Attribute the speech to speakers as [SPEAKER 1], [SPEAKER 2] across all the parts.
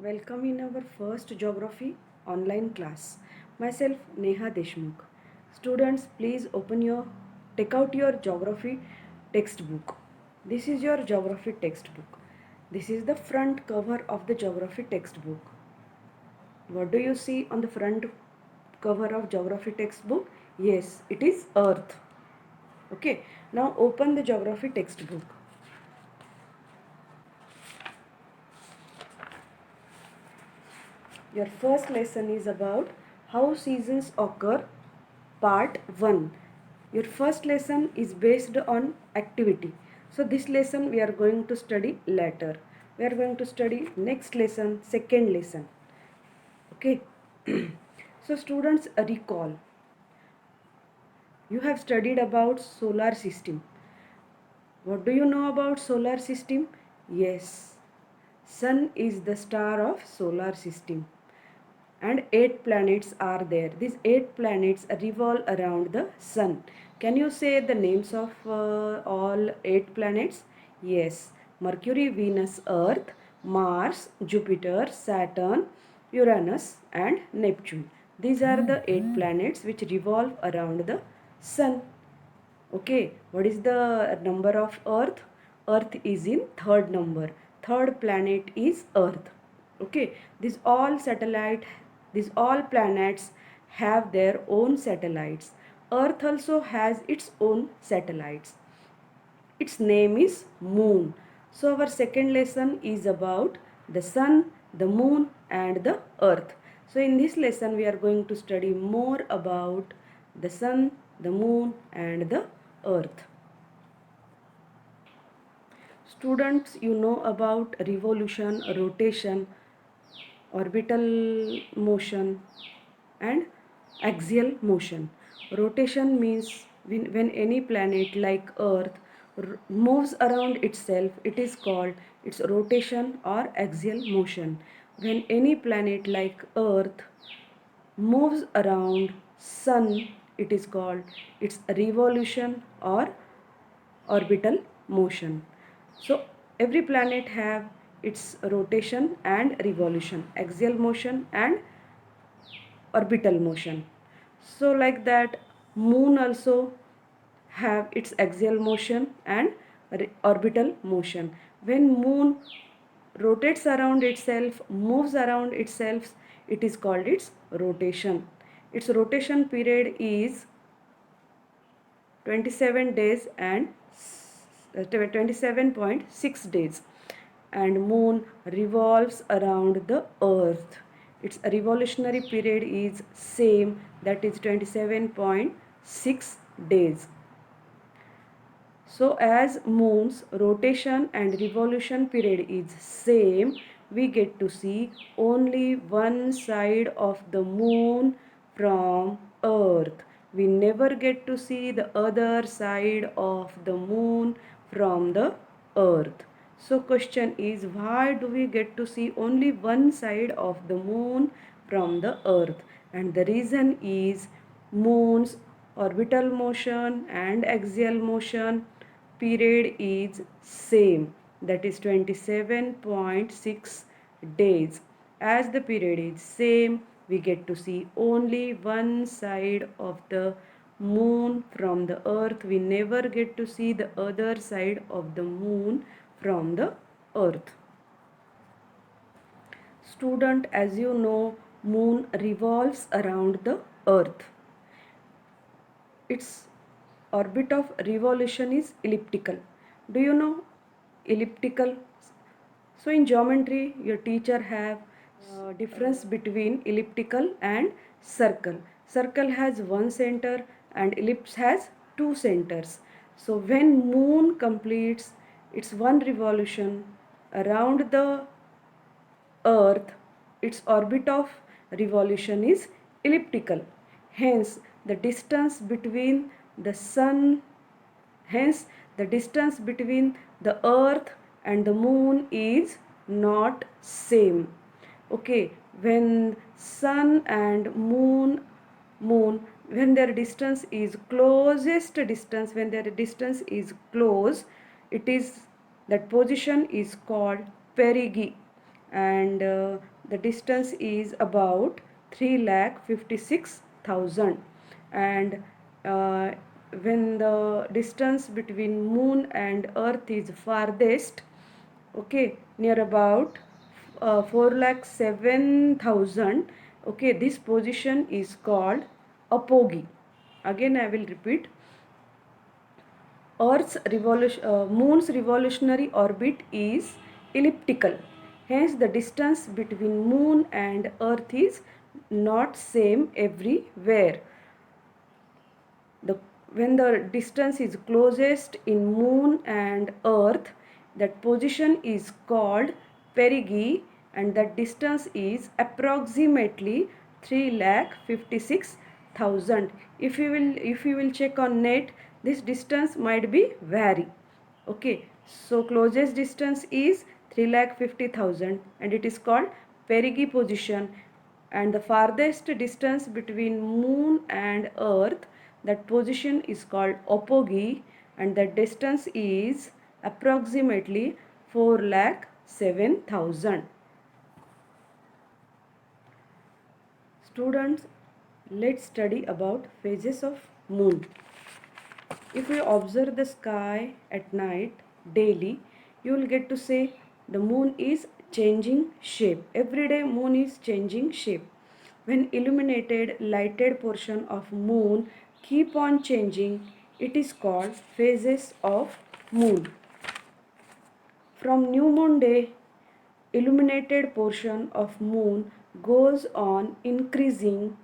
[SPEAKER 1] Welcome in our first geography online class. Myself Neha Deshmukh. Students, please take out your geography textbook. This is your geography textbook. This is the front cover of the geography textbook. What do you see on the front cover of geography textbook? Yes, it is Earth. Okay, now open the geography textbook. Your first lesson is about how seasons occur, part 1. Your first lesson is based on activity. So this lesson we are going to study later. We are going to study next lesson, second lesson. Okay. So students, recall. You have studied about solar system. What do you know about solar system? Yes. Sun is the star of solar system. And 8 planets are there. These 8 planets revolve around the sun. Can you say the names of all 8 planets? Yes. Mercury, Venus, Earth, Mars, Jupiter, Saturn, Uranus and Neptune. These are the 8 planets which revolve around the sun. Okay, what is the number of Earth? Earth is in third number. Third planet is Earth. Okay, these all planets have their own satellites. Earth also has its own satellites. Its name is Moon. So our second lesson is about the sun, the moon and the earth. So in this lesson we are going to study more about the sun, the moon and the earth. Students, you know about revolution, rotation, orbital motion and axial motion. Rotation means when any planet like Earth moves around itself, it is called its rotation or axial motion. When any planet like Earth moves around Sun, it is called its revolution or orbital motion. So every planet have its rotation and revolution, axial motion and orbital motion. So like that, moon also have its axial motion and orbital motion. When moon rotates around itself, moves around itself, it is called its rotation. Its rotation period is 27 days and 27.6 days, and moon revolves around the earth. Its revolutionary period is same, that is 27.6 days. So as moon's rotation and revolution period is same, we get to see only one side of the moon from earth. We never get to see the other side of the moon from the earth. So question is, why do we get to see only one side of the moon from the earth? And the reason is moon's orbital motion and axial motion period is same, that is 27.6 days. As the period is same, we get to see only one side of the moon from the earth. We never get to see the other side of the moon from the earth. Student, as you know, moon revolves around the earth. Its orbit of revolution is elliptical. Do you know elliptical? So in geometry, your teacher have difference between elliptical and circle. Circle has one center and ellipse has two centers. So when moon completes its one revolution around the earth, its orbit of revolution is elliptical. Hence the distance between the sun Hence, the distance between the earth and the moon is not same. Okay, when sun and moon, when their distance is closest distance, when their distance is close, it is that position is called perigee, and the distance is about 3,56,000. And uh, when the distance between moon and earth is farthest, okay, near about 4,07,000, okay, this position is called apogee. Again I will repeat, Moon's revolutionary orbit is elliptical. Hence, the distance between Moon and Earth is not same everywhere. The, when the distance is closest in Moon and Earth, that position is called perigee, and that distance is approximately 3,56,000. If you will check on net, this distance might be vary. Okay, so closest distance is 3,50,000 and it is called perigee position, and the farthest distance between moon and earth, that position is called apogee, and that distance is approximately 4,07,000. Students, let's study about phases of moon. If you observe the sky at night daily, you will get to say the moon is changing shape. Every day moon is changing shape. When illuminated lighted portion of moon keep on changing, it is called phases of moon. From new moon day, illuminated portion of moon goes on increasing,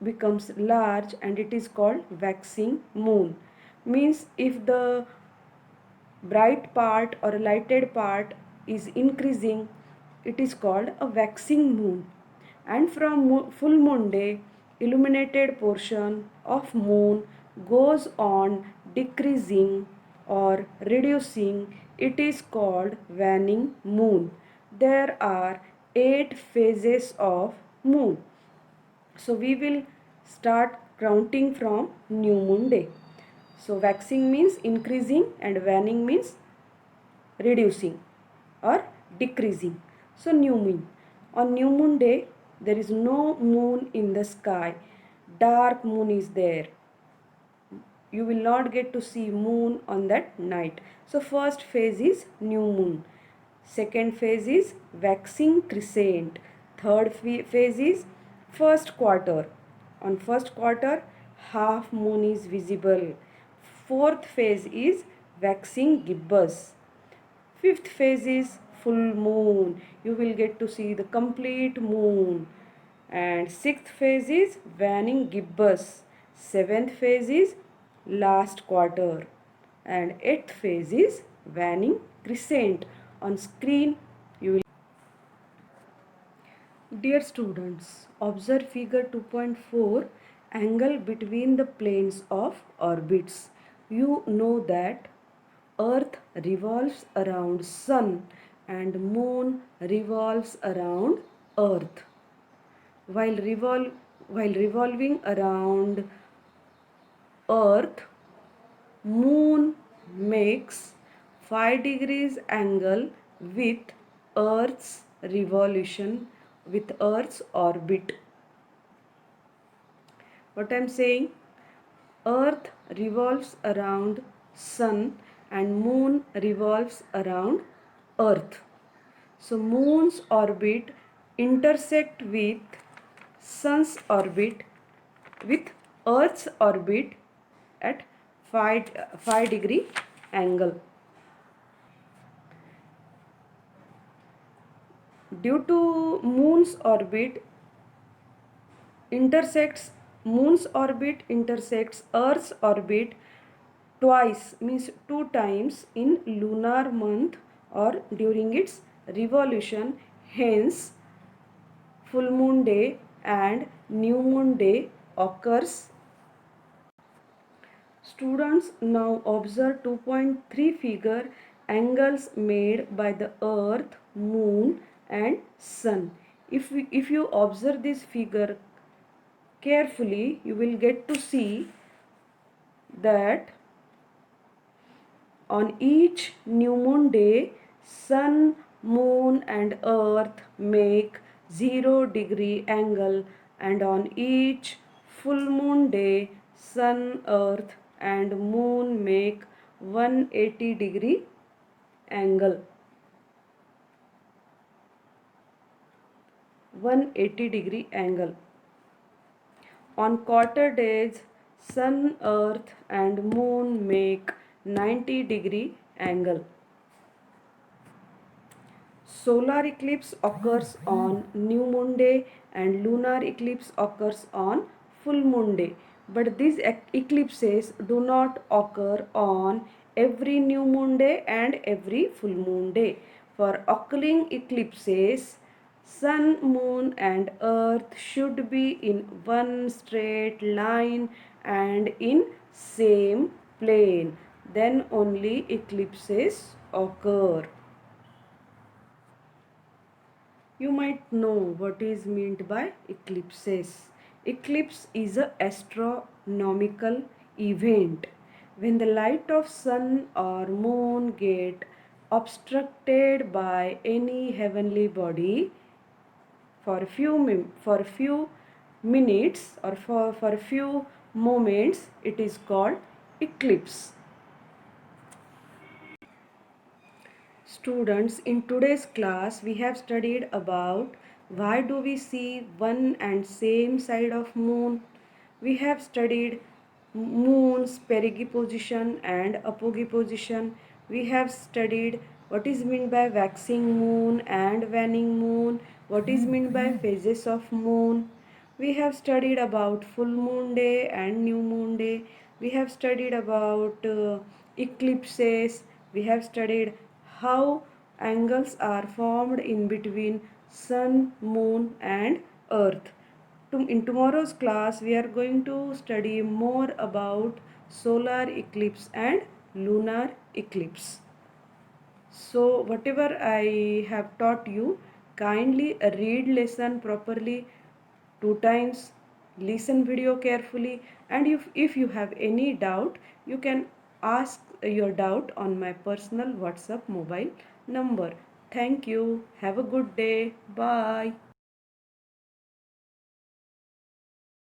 [SPEAKER 1] becomes large, and it is called waxing moon. Means if the bright part or lighted part is increasing, it is called a waxing moon. And from full moon day, illuminated portion of moon goes on decreasing or reducing, it is called waning moon. There are 8 phases of moon. So we will start counting from new moon day. So waxing means increasing and waning means reducing or decreasing. So new moon. On new moon day, there is no moon in the sky. Dark moon is there. You will not get to see moon on that night. So first phase is new moon. Second phase is waxing crescent. Third phase is first quarter. On first quarter, half moon is visible. Fourth phase is waxing gibbous. Fifth phase is full moon. You will get to see the complete moon. And sixth phase is waning gibbous. Seventh phase is last quarter. And eighth phase is waning crescent. On screen, you will. Dear students, observe figure 2.4, angle between the planes of orbits. You know that Earth revolves around Sun and Moon revolves around Earth. While revolving around Earth, Moon makes 5 degrees angle with Earth's revolution, with Earth's orbit. What I am saying? Earth revolves around Sun and Moon revolves around Earth. So Moon's orbit intersect with Sun's orbit with Earth's orbit at 5 degree angle. Due to Moon's orbit intersects Earth's orbit twice, means 2 times in lunar month or during its revolution. Hence full moon day and new moon day occurs. Students, now observe 2.3 figure, angles made by the earth, moon and sun. If you observe this figure carefully, you will get to see that on each new moon day, sun Moon and Earth make 0-degree angle, and on each full moon day, Sun, Earth and Moon make 180-degree angle. 180-degree angle. On quarter days, Sun, Earth and Moon make 90-degree angle. Solar eclipse occurs on new moon day and lunar eclipse occurs on full moon day. But these eclipses do not occur on every new moon day and every full moon day. For occurring eclipses, Sun, Moon and Earth should be in one straight line and in same plane. Then only eclipses occur. You might know what is meant by eclipses. Eclipse is an astronomical event when the light of sun or moon get obstructed by any heavenly body for a few minutes or for a few moments. It is called eclipse. Students, in today's class we have studied about why do we see one and same side of moon. We have studied moon's perigee position and apogee position. We have studied what is meant by waxing moon and waning moon, what is meant by phases of moon. We have studied about full moon day and new moon day. We have studied about eclipses. We have studied how angles are formed in between sun, moon and earth. In tomorrow's class, we are going to study more about solar eclipse and lunar eclipse. So whatever I have taught you, kindly read lesson properly 2 times, listen video carefully, and if you have any doubt, you can ask your doubt on my personal WhatsApp mobile number. Thank you. Have a good day. Bye.